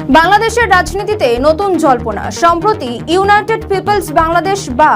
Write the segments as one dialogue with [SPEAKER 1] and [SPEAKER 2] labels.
[SPEAKER 1] বাংলাদেশের রাজনীতিতে নতুন জল্পনা। সম্প্রতি ইউনাইটেড পিপলস বাংলাদেশ বা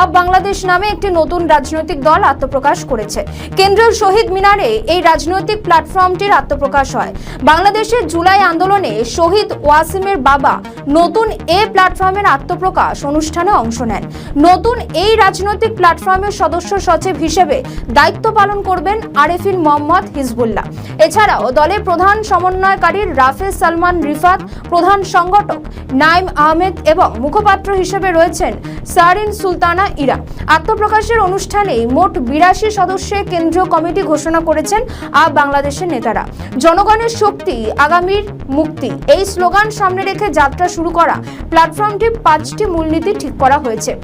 [SPEAKER 1] আপ বাংলাদেশ নামে একটি নতুন রাজনৈতিক দল আত্মপ্রকাশ করেছে। কেন্দ্রীয় শহীদ মিনারে এই রাজনৈতিক প্ল্যাটফর্মটির আত্মপ্রকাশ হয়। বাংলাদেশের জুলাই আন্দোলনে শহীদ ওয়াসিমের বাবা নতুন এই প্ল্যাটফর্মের আত্মপ্রকাশ অনুষ্ঠানে অংশ নেন। নতুন এই রাজনৈতিক প্ল্যাটফর্মের সদস্য সচিব হিসেবে দায়িত্ব পালন করবেন আরেফিন মোহাম্মদ হিজবুল্লাহ। এছাড়াও দলের প্রধান সমন্বয়কারী রাফেজ সালমান রিফাত, প্রধান সংগঠক নাইম আহমেদ এবং মুখপাত্র হিসেবে রয়েছেন সারিন সুলতানা ইরা। আত্মপ্রকাশের অনুষ্ঠানে মোট 82 সদস্যের কেন্দ্রীয় কমিটি ঘোষণা করেছেন আপ বাংলাদেশের নেতারা। জনগণের শক্তি, আগামীর মুক্তি এই স্লোগান সামনে রেখে যাত্রা শুরু করা প্ল্যাটফর্মটি 5টি মূলনীতি ঠিক করা হয়েছে।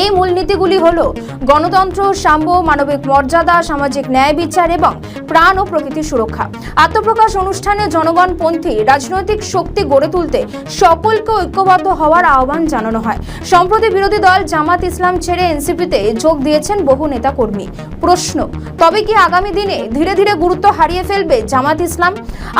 [SPEAKER 1] এই মূলনীতিগুলি হলো গণতন্ত্র, সাম্য, মানবিক মর্যাদা, সামাজিক ন্যায় বিচার এবং প্রাণ ও প্রকৃতি সুরক্ষা। আত্মপ্রকাশ অনুষ্ঠানে জনগণপন্থী রাজনৈতিক শক্তি গড়ে তুলতে সকলকে ঐক্যবদ্ধ হওয়ার আহ্বান জানানো হয়। সম্প্রতি বিরোধী দল জামাত ইসলাম ছেড়ে এনসিপিতে যোগ দিয়েছেন বহু নেতাকর্মী। প্রশ্ন, তবে কি আগামী দিনে ধীরে ধীরে গুরুত্ব হারিয়ে ফেলবে জামাত ইসলাম?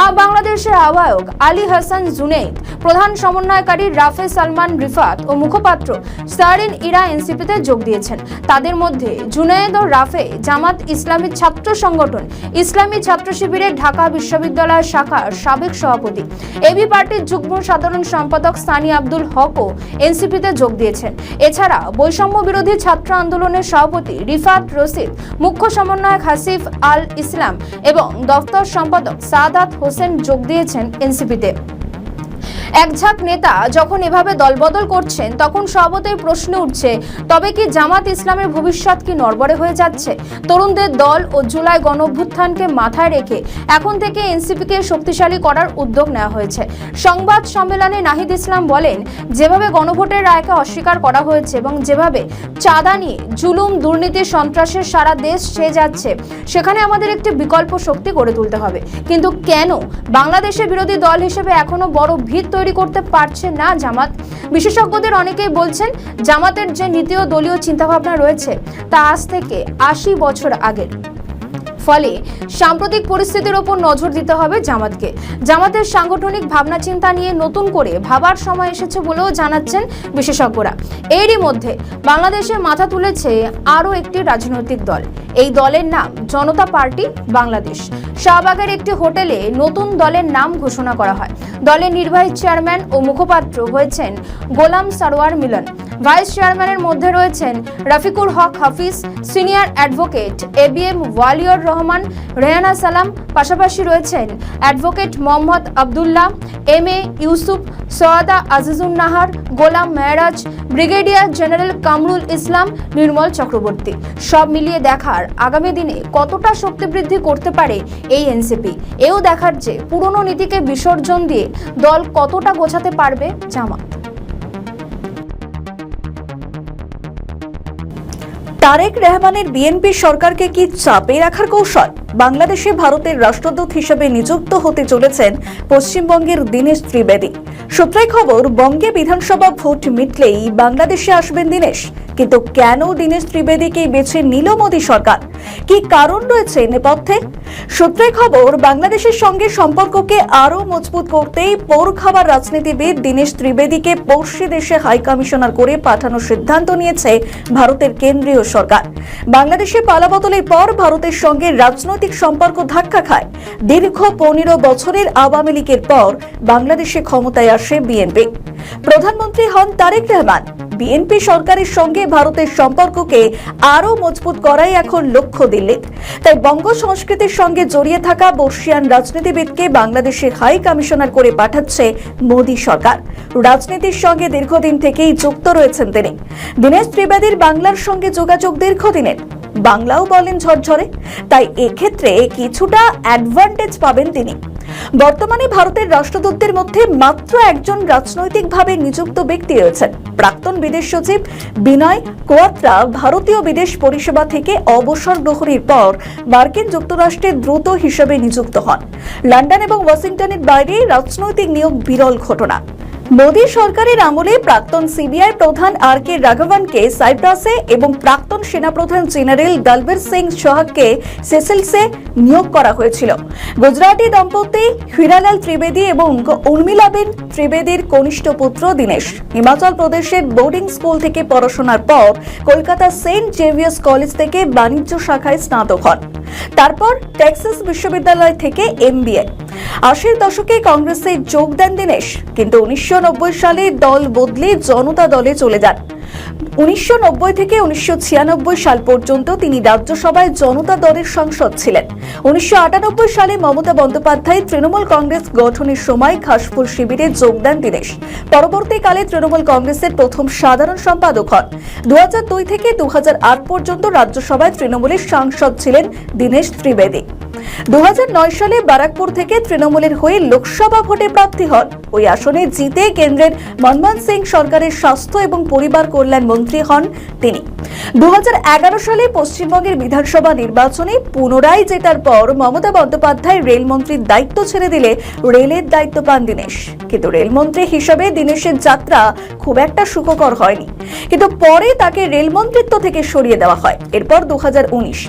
[SPEAKER 1] আপ বাংলাদেশের আহ্বায়ক আলী হাসান জুনেইদ, প্রধান সমন্বয়কারী রাফেজ সালমান রিফাত ও মুখপাত্র সারিন ইরা এনসিপিতে যোগ দিয়েছেন। তাদের মধ্যে জুনেইদ ও রাফে জামাত ইসলামী ছাত্র সংগঠন ইসলামী ছাত্র শিবিরের ঢাকা বিশ্ববিদ্যালয় শাখার সাবেক সভাপতি। এবি পার্টির যুগ্ম সাধারণ সম্পাদক সানি আব্দুল হকও এনসিপিতে যোগ দিয়েছেন। এছাড়া বৈষম্য বিরোধী ছাত্র আন্দোলনের সভাপতি রিফাত রশিদ, মুখ্য সমন্বয়ক হাসিফ আল ইসলাম এবং দফতর সম্পাদক সাদাত হোসেন যোগ দিয়েছেন এনসিপিতে। একঝাঁক নেতা যখন এভাবে দলবদল করছেন, তখন স্বভাবতই প্রশ্ন উঠছে, তবে কি জামাত ইসলামের ভবিষ্যৎ কি নড়বড়ে হয়ে যাচ্ছে? তরুণদের দল ও জুলাই গণঅভ্যুত্থানকে মাথায় রেখে এখন থেকে এনসিপিকে শক্তিশালী করার উদ্যোগ নেওয়া হয়েছে। সংবাদ সম্মেলনে নাহিদ ইসলাম বলেন, যেভাবে গণভোটের রায়কে অস্বীকার করা হয়েছে এবং যেভাবে চাঁদা নিয়ে জুলুম, দুর্নীতি, সন্ত্রাসের সারা দেশ ছেয়ে যাচ্ছে, সেখানে আমাদের একটি বিকল্প শক্তি গড়ে তুলতে হবে। কিন্তু কেন বাংলাদেশের বিরোধী দল হিসেবে এখনো বড় ভিত তৈরি করতে পারছে না জামাত? বিশেষজ্ঞদের অনেকেই বলছেন, জামাতের যে নীতি ও দলীয় চিন্তাভাবনা রয়েছে তা আজ থেকে 80 বছর আগের। ফলে সাম্প্রতিক পরিস্থিতির ওপর নজর দিতে হবে জামাতকে। জামাতের সাংগঠনিক ভাবনা চিন্তা নিয়ে নতুন করে ভাবার সময় এসেছে বলেও জানাচ্ছেন বিশেষজ্ঞরা। এরই মধ্যে বাংলাদেশে মাথা তুলেছে আরও একটি রাজনৈতিক দল। এই দলের নাম জনতা পার্টি বাংলাদেশ। শাহবাগের একটি হোটেলে নতুন দলের নাম ঘোষণা করা হয়। দলের নির্বাহী চেয়ারম্যান ও মুখপাত্র হয়েছেন গোলাম সারোয়ার মিলন। ভাইস চেয়ারম্যানের মধ্যে রয়েছেন Rafiqul Haque Hafiz, senior advocate ABM Waliur Rahman, Rehana Salam. পাশাপাশি রয়েছেন advocate Mohammad Abdullah, MA. Yusuf, Syeda Azizun Nahar, Golam Mehraj, brigadier general Kamrul Islam, Nirmal Chakraborty. সব মিলিয়ে দেখার আগামী দিনে কতটা শক্তি বৃদ্ধি করতে পারে এই এনসিপি। এও দেখার যে পুরনো নীতিকে বিসর্জন দিয়ে দল কতটা গোছাতে পারবে জামাত।
[SPEAKER 2] তারেক রহমানের বিএনপি সরকারকে কি চাপে রাখার কৌশল? বাংলাদেশে ভারতের রাষ্ট্রদূত হিসেবে নিযুক্ত হতে চলেছেন পশ্চিমবঙ্গের দীনেশ ত্রিবেদী। সূত্রের খবর, বঙ্গে বিধানসভা ভোট মিটলেই বাংলাদেশে আসবেন দীনেশ। কিন্তু কেন দীনেশ ত্রিবেদীকে বেছে নিল মোদী সরকার? কি কারণ রয়েছে নেপথ্যে? সূত্রের খবর, বাংলাদেশের সঙ্গে সম্পর্ককে আরো মজবুত করতেই পৌর খাবার রাজনীতিবিদ দীনেশ ত্রিবেদীকে পড়শি দেশে হাই কমিশনার করে পাঠানোর সিদ্ধান্ত নিয়েছে ভারতের কেন্দ্রীয় সরকার। বাংলাদেশে পালাবদলের পর ভারতের সঙ্গে রাজনৈতিক সম্পর্ক ধাক্কা খায়। দীর্ঘ 15 বছরের আওয়ামী লীগের পর বাংলাদেশে ক্ষমতায় আসে বিএনপি। প্রধানমন্ত্রী হন তারেক রহমান। বিএনপি সরকারের সঙ্গে ভারতের সম্পর্ককে আরো মজবুত করাই এখন লক্ষ্য দিল্লির। তাই বঙ্গ সংস্কৃতির সঙ্গে জড়িয়ে থাকা বর্ষিয়ান রাজনীতিবিদকে বাংলাদেশের হাই কমিশনার করে পাঠাচ্ছে মোদী সরকার। রাজনীতির সঙ্গে দীর্ঘদিন থেকেই যুক্ত রয়েছেন তিনি। দীনেশ ত্রিবেদীর বাংলার সঙ্গে যোগাযোগ দীর্ঘদিনের। বাংলাও বলেন ঝরঝরে, তাই এক্ষেত্রে কিছুটা অ্যাডভান্টেজ পাবেন তিনি। বর্তমানে ভারতের রাষ্ট্রদূতদের মধ্যে মাত্র একজন রাজনৈতিকভাবে নিযুক্ত ব্যক্তি রয়েছেন। প্রাক্তন বিদেশ সচিব বিনয় কোয়াত্রা ভারতীয় বিদেশ পরিষেবা থেকে অবসর গ্রহণের পর মার্কিন যুক্তরাষ্ট্রের দ্রুত হিসেবে নিযুক্ত হন। লন্ডন এবং ওয়াশিংটনের বাইরে রাজনৈতিক নিয়োগ বিরল ঘটনা। মোদী সরকারের আমলে প্রাক্তন সিবিআই প্রধান আর কে রাঘবনকে সাইপ্রাসে এবং প্রাক্তন সেনাপ্রধান জেনারেল দলবীর সিং সোহাগকে সেসেলসে নিয়োগ করা হয়েছিল। গুজরাটি দম্পতি হীরালাল ত্রিবেদী এবং উর্মিলাবেন ত্রিবেদীর কনিষ্ঠ পুত্র দীনেশ হিমাচল প্রদেশের বোর্ডিং স্কুল থেকে পড়াশোনার পর কলকাতা সেন্ট জেভিয়ার্স কলেজ থেকে বাণিজ্য শাখায় স্নাতক হন। তারপর টেক্সাস বিশ্ববিদ্যালয় থেকে MBA। 80-র দশকে কংগ্রেসে যোগ দেন দীনেশ, কিন্তু 1990 সালে দল বদলে জনতা দলে চলে যান। 1990 থেকে 1996 সাল পর্যন্ত তিনি রাজ্যসভায় জনতা দলের সাংসদ ছিলেন। 1998 সালে মমতা বন্দ্যোপাধ্যায় তৃণমূল কংগ্রেস গঠনের সময় ঘাসফুল শিবিরে যোগ দেন দীনেশ। পরবর্তীকালে তৃণমূল কংগ্রেসের প্রথম সাধারণ সম্পাদক হন। 2002 থেকে 2008 পর্যন্ত রাজ্যসভায় তৃণমূলের সাংসদ ছিলেন দীনেশ ত্রিবেদী। 2009 সালে বারাকপুর থেকে তৃণমূলের হয়ে লোকসভা ভোটে প্রার্থী হন। ওই আসনে জিতে কেন্দ্রের মনমোহন সিং সরকারের স্বাস্থ্য এবং পরিবার কল্যাণ মন্ত্রী হন তিনি। 2011 সালে পশ্চিমবঙ্গের বিধানসভা নির্বাচনে পুনরায় জেতার পর মমতা বন্দ্যোপাধ্যায় রেলমন্ত্রীর দায়িত্ব ছেড়ে দিলে রেলের দায়িত্ব পান দীনেশ। কিন্তু রেলমন্ত্রী হিসেবে দীনেশের যাত্রা খুব একটা সুখকর হয়নি, কিন্তু পরে তাকে রেলমন্ত্রিত্ব থেকে সরিয়ে দেওয়া হয়। এরপর 2019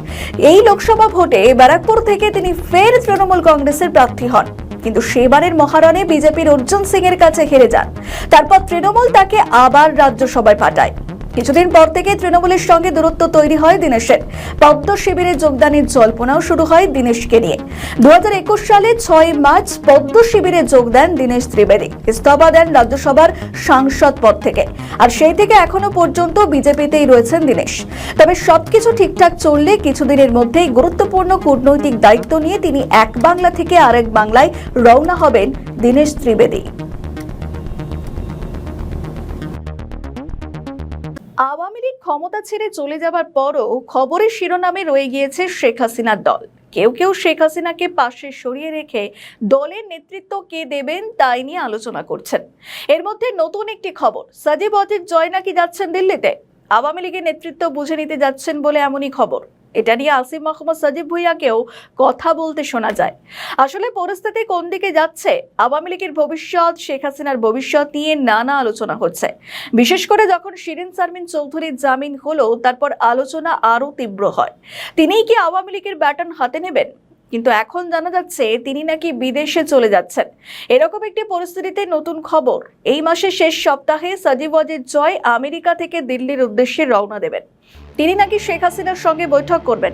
[SPEAKER 2] এই লোকসভা ভোটে ব্যারাকপুর থেকে তিনি ফের তৃণমূল কংগ্রেসের প্রার্থী হন, কিন্তু সেবারের মহারণে বিজেপির অর্জুন সিং এর কাছে হেরে যান। তারপর তৃণমূল তাকে আবার রাজ্যসভায় পাঠায়। কিছুদিন পর থেকে তৃণমূলের সঙ্গে দূরত্ব তৈরি হয় দীনেশের। পদ্ম শিবিরে যোগদানের জল্পনাও শুরু হয় দীনেশকে নিয়ে। 2021 সালে 6 মার্চ পদ্ম শিবিরে যোগ দেন দীনেশ ত্রিবেদী। ইস্তফা দেন রাজ্যসভার সাংসদ পদ থেকে, আর সেই থেকে এখনো পর্যন্ত বিজেপিতেই রয়েছেন দীনেশ। তবে সবকিছু ঠিকঠাক চললে কিছুদিনের মধ্যেই গুরুত্বপূর্ণ কূটনৈতিক দায়িত্ব নিয়ে তিনি এক বাংলা থেকে আরেক বাংলায় রওনা হবেন দীনেশ ত্রিবেদী। আওয়ামী লীগ ক্ষমতা ছেড়ে চলে যাবার পরও খবরের শিরোনামে রয়ে গিয়েছে শেখ হাসিনার দল। কেউ কেউ শেখ হাসিনাকে পাশে সরিয়ে রেখে দলের নেতৃত্ব কে দেবেন তাই নিয়ে আলোচনা করছেন। এর মধ্যে নতুন একটি খবর, সাজিব ওয়াজিদ জয় নাকি যাচ্ছেন দিল্লিতে। আওয়ামী লীগের নেতৃত্ব বুঝে নিতে যাচ্ছেন বলে এমনই খবর। এটা নিয়ে আসিফ মোহাম্মদ সাজিব ভুঁইয়াকেও কথা বলতে শোনা যায়। আসলে পরিস্থিতি কোন দিকে যাচ্ছে, আওয়ামী লীগের ভবিষ্যৎ, শেখ হাসিনার ভবিষ্যৎ নিয়ে নানা আলোচনা হচ্ছে। বিশেষ করে যখন শিরিন শারমিন চৌধুরীর জামিন হলো, তারপর আলোচনা আরো তীব্র হয়। তিনিই কি আওয়ামী লীগের ব্যাটন হাতে নেবেন? কিন্তু এখন জানা যাচ্ছে তিনি নাকি বিদেশে চলে যাচ্ছেন। এরকম একটি পরিস্থিতিতে নতুন খবর, এই মাসের শেষ সপ্তাহে সাজিব ওয়াজিদ জয় আমেরিকা থেকে দিল্লির উদ্দেশ্যে রওনা দেবেন। তিনি নাকি শেখ হাসিনার সঙ্গে বৈঠক করবেন।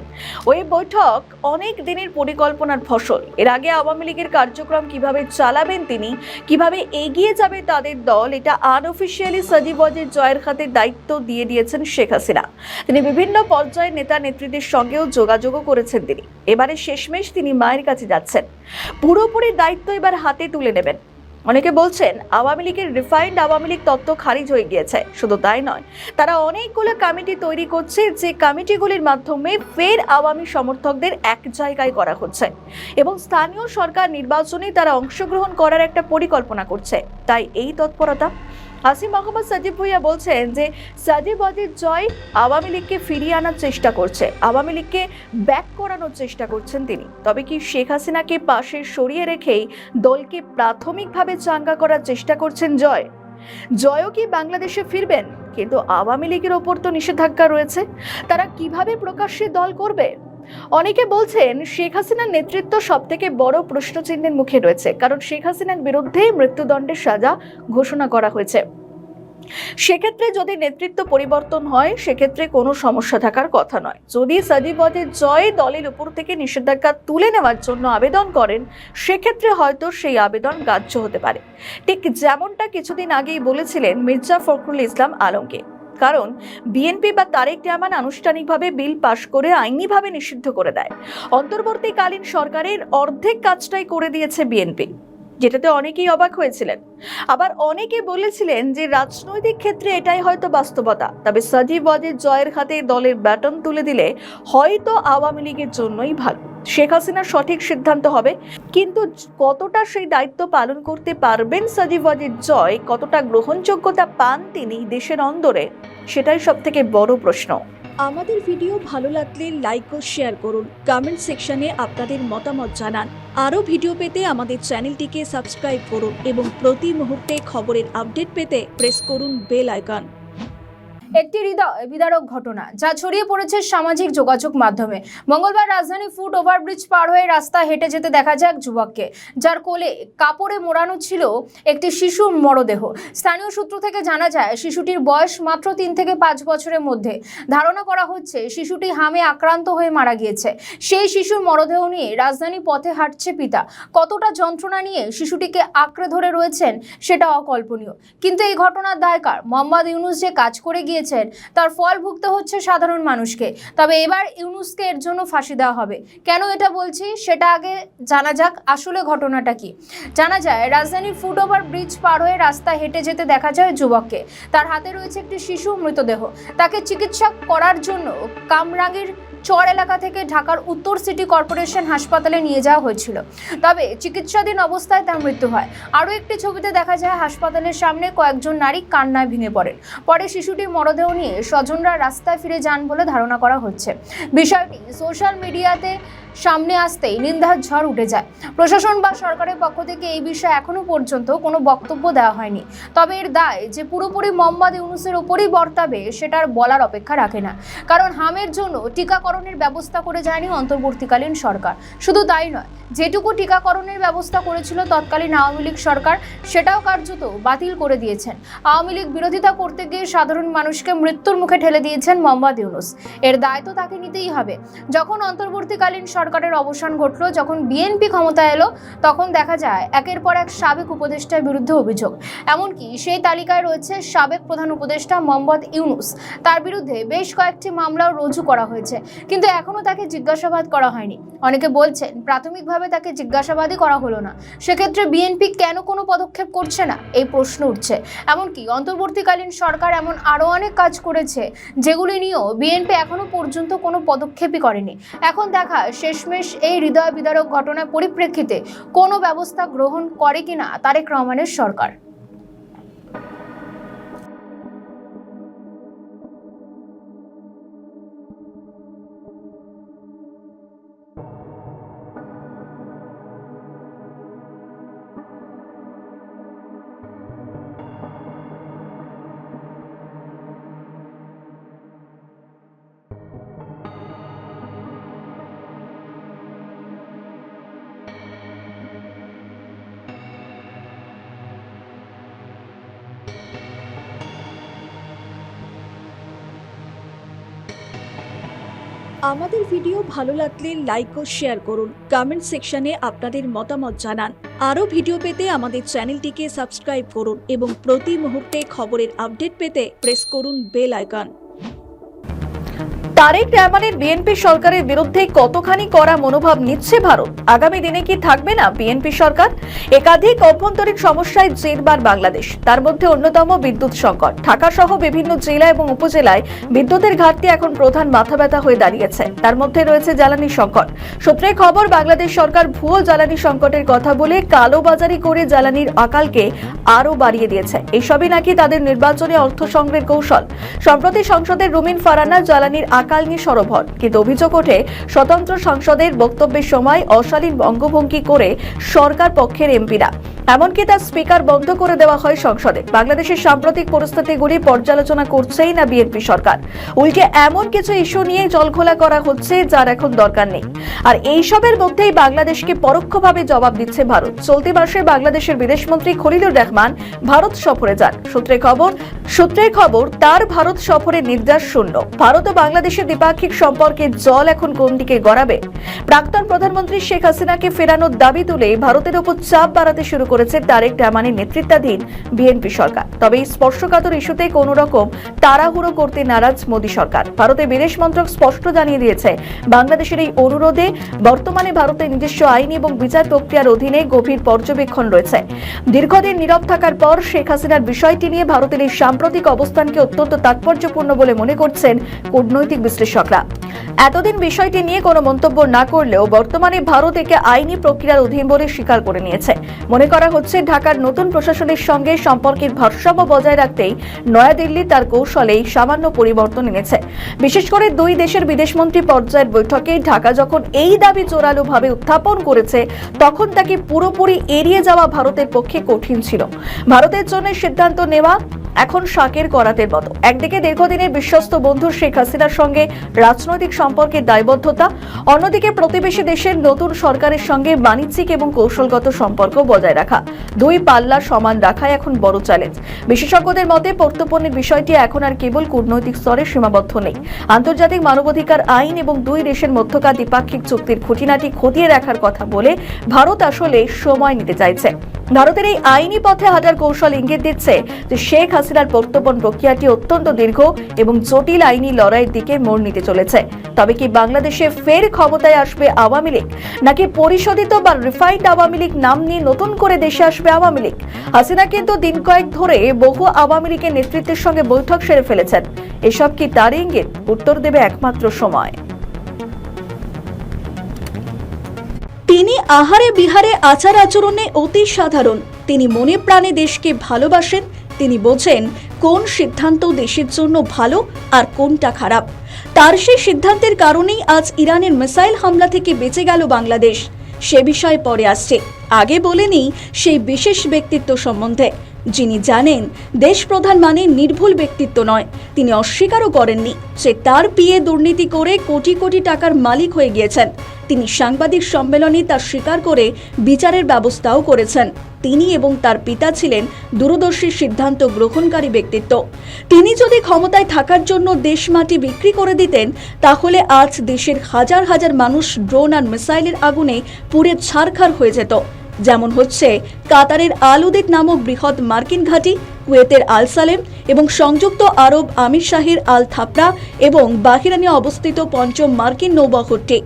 [SPEAKER 2] ওই বৈঠক অনেক দিনের পরিকল্পনার ফসল। এর আগে আওয়ামী লীগের কার্যক্রম কিভাবে চালাবেন তিনি, কিভাবে এগিয়ে যাবে তাদের দল, এটা আনঅফিসিয়ালি সাজিব ওয়াজিদ জয়ের হাতে দায়িত্ব দিয়ে দিয়েছেন শেখ হাসিনা। তিনি বিভিন্ন পর্যায়ের নেতা নেত্রীদের সঙ্গেও যোগাযোগও করেছেন তিনি। এবারে শেষমেশ তিনি মায়ের কাছে যাচ্ছেন, পুরোপুরি দায়িত্ব এবার হাতে তুলে নেবেন। অনেকে বলছেন আওয়ামী লীগের রিফাইন্ড আওয়ামী লীগ তত্ত্ব খারিজ হয়ে গিয়েছে। শুধু তাই নয়, তারা অনেকগুলো কমিটি তৈরি করছে, যে কমিটিগুলির মাধ্যমে ফের আওয়ামী সমর্থকদের এক জায়গায় করা হচ্ছে এবং স্থানীয় সরকার নির্বাচনে তারা অংশগ্রহণ করার একটা পরিকল্পনা করছে। তাই এই তৎপরতা। আসিফ মোহাম্মদ সাজিব ভুঁইয়া বলছেন যে সাজিব ওয়াজিদ জয় আওয়ামী লীগকে ফিরিয়ে আনার চেষ্টা করছে, আওয়ামী লীগকে ব্যাক করানোর চেষ্টা করছেন তিনি। তবে কি শেখ হাসিনাকে পাশে সরিয়ে রেখেই দলকে প্রাথমিকভাবে চাঙ্গা করার চেষ্টা করছেন জয়? জয়ও কি বাংলাদেশে ফিরবেন? কিন্তু আওয়ামী লীগের ওপর তো নিষেধাজ্ঞা রয়েছে, তারা কিভাবে প্রকাশ্যে দল করবে? অনেকে বলছেন শেখ হাসিনার নেতৃত্ব সব থেকে বড় প্রশ্নচিহ্নের মুখে রয়েছে, কারণ শেখ হাসিনার বিরুদ্ধে মৃত্যুদণ্ডের সাজা ঘোষণা করা হয়েছে। সেক্ষেত্রে যদি নেতৃত্ব পরিবর্তন হয়, সেক্ষেত্রে কোনো সমস্যা থাকার কথা নয়। যদি সাজিব ওয়াজিদ জয় দলের উপর থেকে নিষেধাজ্ঞা তুলে নেওয়ার জন্য আবেদন করেন, সেক্ষেত্রে হয়তো সেই আবেদন গ্রাহ্য হতে পারে। ঠিক যেমনটা কিছুদিন আগেই বলেছিলেন মির্জা ফখরুল ইসলাম আলমগীর। কারণ বিএনপি বা তারেক রহমান আনুষ্ঠানিকভাবে বিল পাশ করে আইনিভাবে নিষিদ্ধ করে দেয়। অন্তর্বর্তীকালীন সরকারের অর্ধেক কাজটাই করে দিয়েছে বিএনপি, যেটাতে অনেকেই অবাক হয়েছিলেন। আবার অনেকে বলেছিলেন যে রাজনৈতিক ক্ষেত্রে এটাই হয়তো বাস্তবতা। তবে সাজিব ওয়াজিদ জয়ের হাতে দলের ব্যাটন তুলে দিলে হয়তো আওয়ামী লীগের জন্যই ভালো। শেখ হাসিনার সঠিক সিদ্ধান্ত হবে, কিন্তু কতটা সেই দায়িত্ব পালন করতে পারবেন সাজিব ওয়াজিদ জয়, কতটা গ্রহণযোগ্যতা পান তিনি দেশের অন্দরে, সেটাই সব থেকে বড় প্রশ্ন। আমাদের ভিডিও ভালো লাগলে লাইক ও শেয়ার করুন, কমেন্ট সেকশনে আপনাদের মতামত জানান। আরও ভিডিও পেতে আমাদের চ্যানেলটিকে সাবস্ক্রাইব করুন এবং প্রতি মুহূর্তে খবরের আপডেট পেতে প্রেস করুন বেল আইকন।
[SPEAKER 1] একটি হৃদয় বিদারক ঘটনা যা ছড়িয়ে পড়েছে সামাজিক যোগাযোগ মাধ্যমে। মঙ্গলবার রাজধানী ফুট ওভারব্রিজ পার হয়ে রাস্তা হেঁটে যেতে দেখা যায় এক যুবককে, যার কোলে কাপড়ে মোড়ানো ছিল একটি শিশুর মরদেহ। স্থানীয় সূত্র থেকে জানা যায় শিশুটির বয়স মাত্র 3 থেকে 5 বছরের মধ্যে। ধারণা করা হচ্ছে শিশুটি হামে আক্রান্ত হয়ে মারা গিয়েছে। সেই শিশুর মরদেহ নিয়ে রাজধানী পথে হাঁটছে পিতা। কতটা যন্ত্রণা নিয়ে শিশুটিকে আঁকড়ে ধরে রয়েছেন সেটা অকল্পনীয়। কিন্তু এই ঘটনার দায়কার মোহাম্মদ ইউনুস যে কাজ করে গিয়ে তার ফল ভুগতে হচ্ছে সাধারণ মানুষকে। তবে এবার ইউনুসকে এর জন্য ফাঁসি দেওয়া হবে। কেন এটা বলছি সেটা আগে জানা যাক, আসলে ঘটনাটা কি। জানা যায় রাজধানীর ফুট ওভার ব্রিজ পার হয়ে রাস্তা হেঁটে যেতে দেখা যায় যুবককে। তার হাতে রয়েছে একটি শিশু মৃতদেহ। তাকে চিকিৎসা করার জন্য কামরাঙ্গীর চর এলাকা থেকে ঢাকার উত্তর সিটি কর্পোরেশন হাসপাতালে নিয়ে যাওয়া হয়েছিল। তবে চিকিৎসাধীন অবস্থায় তার মৃত্যু হয়। আরও একটি ছবিতে দেখা যায় হাসপাতালের সামনে কয়েকজন নারী কান্নায় ভেঙে পড়েন। পরে শিশুটির মরদেহ নিয়ে স্বজনরা রাস্তায় ফিরে যান বলে ধারণা করা হচ্ছে। বিষয়টি সোশ্যাল মিডিয়াতে সামনে আসতেই নিন্দার ঝড় উঠে যায়। প্রশাসন বা সরকারের পক্ষ থেকে এই বিষয়ে এখনো পর্যন্ত কোনো বক্তব্য দেওয়া হয়নি। তবে এর দায় যে পুরোপুরি মোহাম্মদ ইউনুসের উপরই বর্তাবে সেটার বলার অপেক্ষা রাখে না। কারণ হামের জন্য টিকাকরণের ব্যবস্থা করে যায়নি অন্তর্বর্তীকালীন সরকার। শুধু তাই নয়, যেটুকু টিকাকরণের ব্যবস্থা করেছিল তৎকালীন আওয়ামী লীগ সরকার সেটাও কার্যত বাতিল করে দিয়েছেন। আওয়ামী লীগ বিরোধিতা করতে গিয়ে সাধারণ মানুষকে মৃত্যুর মুখে ঠেলে দিয়েছেন মোহাম্মদ ইউনুস। এর দায় তো তাকে নিতেই হবে। যখন অন্তর্বর্তীকালীন সরকারের অবসান ঘটল, যখন বিএনপি ক্ষমতায় এলো, তখন দেখা যায় একের পর এক সাবেক উপদেষ্টার বিরুদ্ধে অভিযোগ। এমনকি সেই তালিকায় রয়েছে সাবেক প্রধান উপদেষ্টা মোহাম্মদ ইউনুস। তার বিরুদ্ধে বেশ কয়েকটি মামলাও রুজু করা হয়েছে, কিন্তু এখনো তাকে জিজ্ঞাসাবাদ করা হয়নি। অনেকে বলছেন প্রাথমিকভাবে তাকে জিজ্ঞাসাবাদই করা হলো না। সেক্ষেত্রে বিএনপি কেন কোনো পদক্ষেপ করছে না, এই প্রশ্ন উঠছে। এমনকি অন্তর্বর্তীকালীন সরকার এমন আরও অনেক কাজ করেছে যেগুলি নিয়েও বিএনপি এখনো পর্যন্ত কোনো পদক্ষেপই করেনি। এখন দেখা শেষমেশ এই হৃদয় বিদারক ঘটনার পরিপ্রেক্ষিতে কোনো ব্যবস্থা গ্রহণ করে কিনা তারেক রহমানের সরকার।
[SPEAKER 2] আমাদের ভিডিও ভালো লাগলে লাইক ও শেয়ার করুন, কমেন্ট সেকশনে আপনাদের মতামত জানান। আরও ভিডিও পেতে আমাদের চ্যানেলটিকে সাবস্ক্রাইব করুন এবং প্রতি মুহূর্তে খবরের আপডেট পেতে প্রেস করুন বেল আইকন। তারেক রহমানের বিএনপি সরকারের বিরুদ্ধে কতখানি কড়া মনোভাব নিচ্ছে ভারত? আগামী দিনে কি থাকবে না বিএনপি সরকার? একাধিক অভ্যন্তরীণ সমস্যায় জেরবার বাংলাদেশ, তার মধ্যে অন্যতম বিদ্যুৎ সংকট। ঢাকা সহ বিভিন্ন জেলা এবং উপজেলায় বিদ্যুতের ঘাটতি এখন প্রধান মাথাব্যথা হয়ে দাঁড়িয়েছে। তার মধ্যে রয়েছে জ্বালানি সংকট। সূত্রে খবর, বাংলাদেশ সরকার ভুয়ো জ্বালানি সংকটের কথা বলে কালোবাজারি করে জ্বালানির আকালকে আরও বাড়িয়ে দিয়েছে। এসবই নাকি তাদের নির্বাচনে অর্থ সংগ্রহের কৌশল। সম্প্রতি সংসদের রুমিন ফারানা জ্বালানির আকাল নিয়ে সরব হন, কিন্তু অভিযোগ ওঠে স্বতন্ত্র সাংসদের বক্তব্যের সময় অশালীন অঙ্গভঙ্গি করে সরকার পক্ষের এমপিরা। এমনকি তার স্পিকার বন্ধ করে দেওয়া হয় সংসদে। বাংলাদেশের সাম্প্রতিক পরিস্থিতিগুলি পর্যালোচনা করছেই না বিএনপি সরকার, উল্টে এমন কিছু ইস্যু নিয়ে জলঘোলা করা হচ্ছে যার এখন দরকার নেই। আর এইসবের মধ্যেই বাংলাদেশকে পরোক্ষভাবে জবাব দিচ্ছে ভারত। চলতি মাসে বাংলাদেশের বিদেশমন্ত্রী খলিলুর রহমান ভারত সফরে যান। সূত্রের খবর তার ভারত সফরের নির্যাস শূন্য। ভারত ও বাংলাদেশের দ্বিপাক্ষিক সম্পর্কে জল এখন কোন দিকে গড়াবে? প্রাক্তন প্রধানমন্ত্রী শেখ হাসিনাকে ফেরানোর দাবি তুলে ভারতের উপর চাপ বাড়াতে শুরু করেছে তারেক রহমানের নেতৃত্বাধীন বিএনপি সরকার। তবে এই স্পর্শকাতর ইস্যুতে কোনো রকম তাড়াহুড়ো করতে নারাজ মোদী সরকার। ভারতের বিদেশ মন্ত্রক স্পষ্ট জানিয়ে দিয়েছে, বাংলাদেশের এই অনুরোধে বর্তমানে ভারতের নিজস্ব আইন এবং বিচার প্রক্রিয়ার অধীনে গভীর পর্যবেক্ষণ রয়েছে। দীর্ঘদিন নীরব থাকার পর শেখ হাসিনার বিষয়টি নিয়ে ভারতের এই সাম্প্রতিক অবস্থানকে অত্যন্ত তাৎপর্যপূর্ণ বলে মনে করছেন কূটনৈতিক বিশ্লেষকরা। এতদিন বিষয়টি নিয়ে কোনো মন্তব্য না করলেও বর্তমানে ভারত একে আইনি প্রক্রিয়ার অধীন বলে স্বীকার করে নিয়েছে। মনে করা হচ্ছে ঢাকার নতুন প্রশাসনের সঙ্গে সম্পর্কের ভারসাম্য বজায় রাখতেই নয়াদিল্লি তার কৌশলে সামান্য পরিবর্তন এনেছে। বিশেষ করে দুই দেশের বিদেশমন্ত্রী পর্যায়ের বৈঠকে ঢাকা যখন এই দাবি জোরালোভাবে উত্থাপন করেছে, তখন তাকে পুরোপুরি এড়িয়ে যাওয়া ভারতের পক্ষে কঠিন ছিল। ভারতের জন্য সিদ্ধান্ত নেওয়া এখন শাকের করাতের মতো। একদিকে দীর্ঘদিনের বিশ্বস্ত বন্ধু শেখ হাসিনার সঙ্গে রাজনৈতিক সম্পর্কের দায়বদ্ধতা, অন্যদিকে প্রতিবেশী দেশের নতুন সরকারের সঙ্গে বাণিজ্যিক এবং কৌশলগত সম্পর্ক বজায় রাখা। দুই পাল্লা সমান রাখাই এখন বড় চ্যালেঞ্জ। বিশেষজ্ঞদের মতে প্রত্যর্পণের বিষয়টি এখন আর কেবল কূটনৈতিক স্তরে সীমাবদ্ধ নেই। আন্তর্জাতিক মানবাধিকার আইন এবং দুই দেশের মধ্যকার দ্বিপাক্ষিক চুক্তির খুঁটিনাটি খতিয়ে দেখার কথা বলে ভারত আসলে সময় নিতে চাইছে। ভারতের এই আইনি পথে হাঁটার কৌশল ইঙ্গিত দিচ্ছে যে শেখ হাসিনার প্রত্যর্পণ প্রক্রিয়াটি অত্যন্ত দীর্ঘ এবং জটিল আইনি লড়াইয়ের দিকে মোড় নিতে চলেছে। তবে কি বাংলাদেশে ফের ক্ষমতায় আসবে আওয়ামী লীগ, নাকি পরিশোধিত বা রিফাইন্ড আওয়ামী লীগ নাম নিয়ে নতুন করে দেশে আসবে আওয়ামী লীগ? হাসিনা কিন্তু দিন কয়েক ধরে বহু আওয়ামী লীগের নেতৃত্বের সঙ্গে বৈঠক সেরে ফেলেছেন। এসব কি তার ইঙ্গিত? উত্তর দেবে একমাত্র সময়।
[SPEAKER 3] তিনি আহারে বিহারে আচার আচরণে অতি সাধারণ। তিনি মনে প্রাণে দেশকে ভালোবাসেন। তিনি বোঝেন কোন সিদ্ধান্ত দেশের জন্য ভালো আর কোনটা খারাপ। তার সেই সিদ্ধান্তের কারণেই আজ ইরানের মিসাইল হামলা থেকে বেঁচে গেল বাংলাদেশ। সে বিষয়ে পরে আসছে। আগে বলে নিই সেই বিশেষ ব্যক্তিত্ব সম্বন্ধে, যিনি জানেন দেশ প্রধান মানে নির্ভুল ব্যক্তিত্ব নয়। তিনি অস্বীকারও করেননি যে তার পিএ দুর্নীতি করে কোটি কোটি টাকার মালিক হয়ে গিয়েছেন। তিনি সাংবাদিক সম্মেলনে তা স্বীকার করে বিচারের ব্যবস্থাও করেছেন। তিনি এবং তার পিতা ছিলেন দূরদর্শী সিদ্ধান্ত গ্রহণকারী ব্যক্তিত্ব। তিনি যদি ক্ষমতায় থাকার জন্য দেশ মাটি বিক্রি করে দিতেন, তাহলে আজ দেশের হাজার হাজার মানুষ ড্রোন আর মিসাইলের আগুনে পুড়ে ছারখার হয়ে যেত। যেমন হচ্ছে কাতারের আল উদেদ নামক বৃহৎ মার্কিন ঘাঁটি, কুয়েতের আল সালেম এবং সংযুক্ত আরব আমির শাহের আল থাপড়া এবং বাহরাইনে অবস্থিত পঞ্চম মার্কিন নৌবহরটি।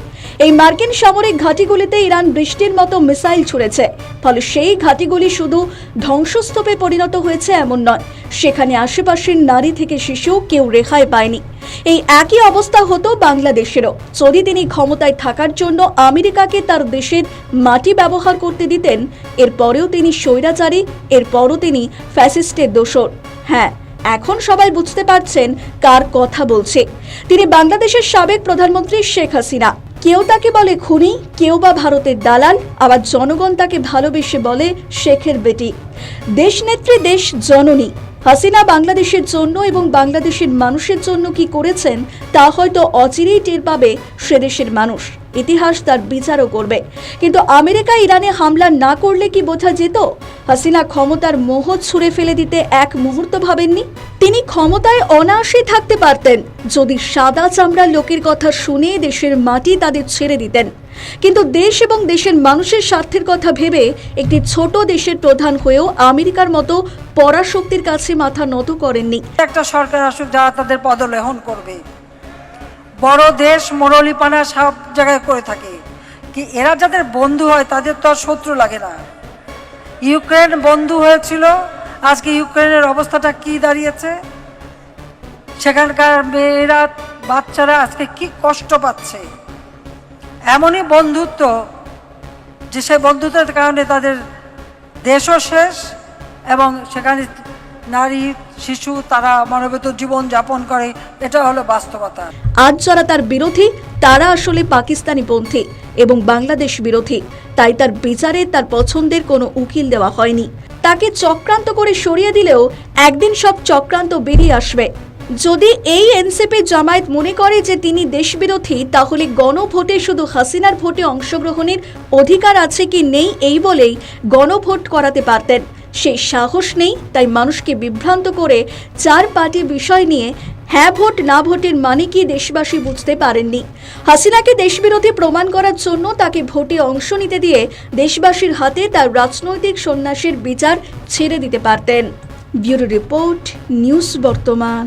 [SPEAKER 3] এই মার্কিন সামরিক ঘাঁটিগুলিতে ইরান বৃষ্টির মতো মিসাইল ছুড়েছে। ফলে সেই ঘাঁটিগুলি শুধু ধ্বংসস্তূপে পরিণত হয়েছে এমন নয়, সেখানে আশেপাশের নারী থেকে শিশু কেউ রেহাই পায়নি। এই একই অবস্থা হতো বাংলাদেশেরও যদি তিনি ক্ষমতায় থাকার জন্য আমেরিকাকে তার দেশের মাটি ব্যবহার করতে দিতেন। এরপরেও তিনি স্বৈরাচারী, এরপরও তিনি ফ্যাসিস্টের দোসর। হ্যাঁ, এখন সবাই বুঝতে পারছেন কার কথা বলছে। তিনি বাংলাদেশের সাবেক প্রধানমন্ত্রী শেখ হাসিনা। কেউ তাকে বলে খুনি, কেউ বা ভারতের দালাল, আবার জনগণ তাকে ভালোবেসে বলে শেখের বেটি। দেশনেত্রী, দেশ জননী হাসিনা বাংলাদেশের জন্য এবং বাংলাদেশের মানুষের জন্য কি করেছেন তা হয়তো অচিরেই টের পাবে সে দেশের মানুষ। ইতিহাস তার বিচারও করবে। কিন্তু আমেরিকা ইরানে হামলা না করলে কি বোঝা যেত হাসিনা ক্ষমতার মোহ ছুঁড়ে ফেলে দিতে এক মুহূর্ত ভাবেননি? তিনি ক্ষমতায় অনায়াসে থাকতে পারতেন যদি সাদা চামড়ার লোকের কথা শুনে দেশের মাটি তাদের ছেড়ে দিতেন। কিন্তু দেশ এবং দেশের মানুষের স্বার্থের কথা ভেবে একটি ছোট দেশের প্রধান হয়েও আমেরিকার মতো পরাশক্তির কাছে মাথা নত করেননি।
[SPEAKER 4] একটা সরকার আসুক যারা তাদের পদলেহন করবে। বড় দেশ মোড়লিপানা সব জায়গায় করে থাকে কি, এরা যাদের বন্ধু হয় তাদের তো আর শত্রু লাগে না। ইউক্রেন বন্ধু হয়েছিল, আজকে ইউক্রেনের অবস্থাটা কি দাঁড়িয়েছে, সেখানকার মেয়েরা বাচ্চারা আজকে কি কষ্ট পাচ্ছে। এমনই বন্ধুত্ব যে সেই বন্ধুত্বের কারণে তাদের দেশও শেষ এবং সেখানে নারী শিশু তারা মানবেতর জীবন যাপন করে। এটা হলো বাস্তবতা।
[SPEAKER 3] আজ যারা তার বিরোধী তারা আসলে পাকিস্তানি পন্থী এবং বাংলাদেশ বিরোধী। তাই তার বিচারে তার পছন্দের কোনো উকিল দেওয়া হয়নি। তাকে চক্রান্ত করে সরিয়ে দিলেও একদিন সব চক্রান্ত বেরিয়ে আসবে। যদি এই এনসিপি জামায়াত মনে করে যে তিনি দেশবিরোধী, তাহলে গণভোটে শুধু হাসিনার ভোটে অংশগ্রহণের অধিকার আছে কি নেই এই বলেই গণভোট করাতে পারতেন। সেই সাহস নেই, তাই মানুষকে বিভ্রান্ত করে চার পার্টি বিষয় নিয়ে হ্যাঁ ভোট না ভোটের মানে কি দেশবাসী বুঝতে পারেননি। হাসিনাকে দেশবিরোধী প্রমাণ করার জন্য তাকে ভোটে অংশ নিতে দিয়ে দেশবাসীর হাতে তার রাজনৈতিক সন্ন্যাসের বিচার ছেড়ে দিতে পারতেন। ব্যুরো রিপোর্ট, নিউজ বর্তমান।